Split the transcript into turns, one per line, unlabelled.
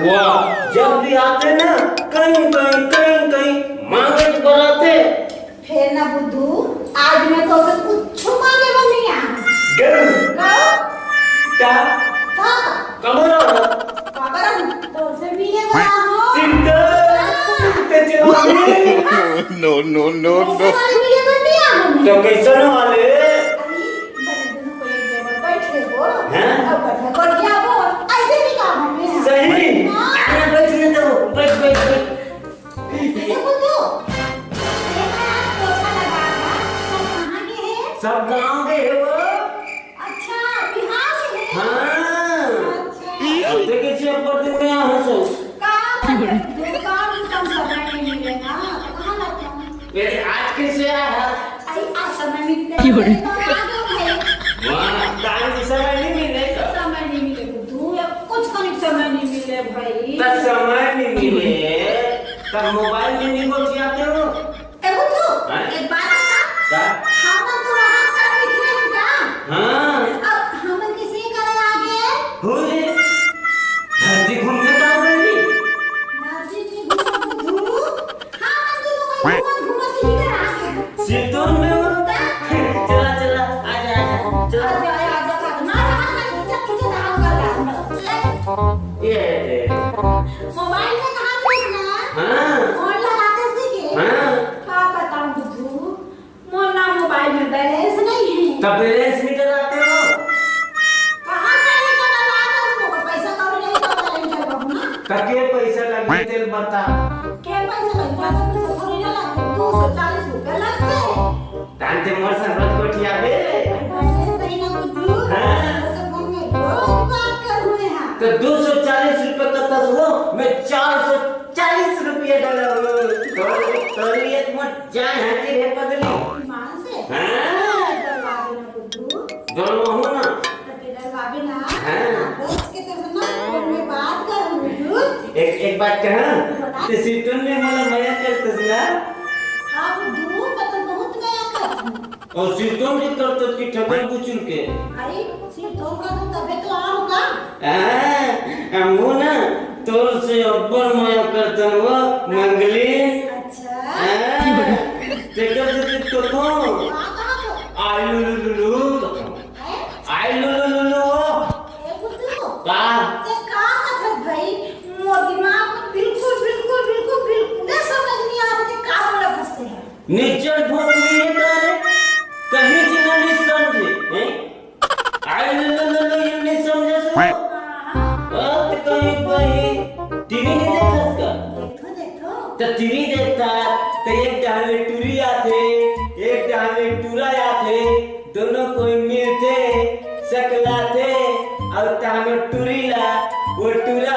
वाह, जब भी आते ना कहीं मांगे बनाते।
फिर ना बुद्धू, आज मैं तो कुछ मांगे नहीं आ।
क्या कमरा
तो से भी ये बना हो
No.
तो कैसे न वाले सही सब गाँव के है वो।
अच्छा बिहार से है।
हाँ
अच्छा
देखिए चेपर दिन में यहाँ से
दुकान कम समय नहीं मिलेगा तो कहाँ लगता हूँ।
मेरे आज कैसे आया है?
अरे आज समय मिलता है
वाह, टाइम समय नहीं मिलेगा।
समय नहीं मिले बुद्धू या कुछ कनिक समय नहीं मिले भाई।
तब समय नहीं मिले तब मोबाइल में नहीं बतियाते हो।
ए बुद्धू
हाँ?
एक बात बता।
क्या?
हम तो वहाँ पर बिखरे था।
हाँ
अब हम किसी करे आगे
हो रे धरती घूमते तो बेटी
नाजी की बुद्धू हम तो घूमा किसी करे आगे।
सीतों में होता चला आजा चला ये
मोबाइल में कहाँ देखना?
हाँ
फोन लगाते सीखे।
हाँ
क्या बताऊँ बुद्धू, मोना मोबाइल में बैलेंस नहीं है।
तब बैलेंस नहीं डलाते हो।
कहाँ से निकलना है? पैसा कौड़ी नहीं तो बैलेंस डलवाऊँ ना।
कके पैसा लगे तेल बता।
क्या पैसा लगता है? तो पैसा थोड़ी ना लगता है। 240 रुपए लगते हैं।
तांते मोर संगत कोठिया बे
पैसे सही ना बुद्धू।
हाँ।
पैसे फोन में रोज बात कर हुए हैं।
तो 240 रुपए का तस हो मैं 440 रुपये डाला तो ये मत जाए हाथी रे बदली
मान से?
हाँ
डलवा देना बुद्धू।
दोनों हो ना
तो डलवा भी ना।
हाँ।
बस के तरफ ना फोन में बात कर बुद्धू।
एक बात कहा ते सीटन में मला मया करतस ना
हाँ बुद्धू, मैं तो बहुत नया करती हूँ।
और सीटन के करतस की ठगन पूछन के
अरे सिर्फ तो का तो तबे तो आ होगा।
हमो ना तोर से अब्बर मया करतन वो मंगली
अच्छा
ते कर से तो
कहाँ तो?
आई लुलुलु आई लुलुलु
ए बुद्धू,
का
ते कहाँ मतलब भाई? मोर दिमाग में बिल्कुल ना समझ नहीं आ रहा कि कहाँ बोला फंसते हैं।
निचल भोगली है तारे कहीं जीना नहीं समझे हैं आई लुलुलु ये नहीं समझे सो
हाँ,
अब कहीं भाई टीवी नहीं देखता का
देखो।
तो टीवी देखता तो एक डाले टूरी आते एक डाले टूरा आते दोनों कोई मिलते सकलाते और तामे टूरी ला वो टूरा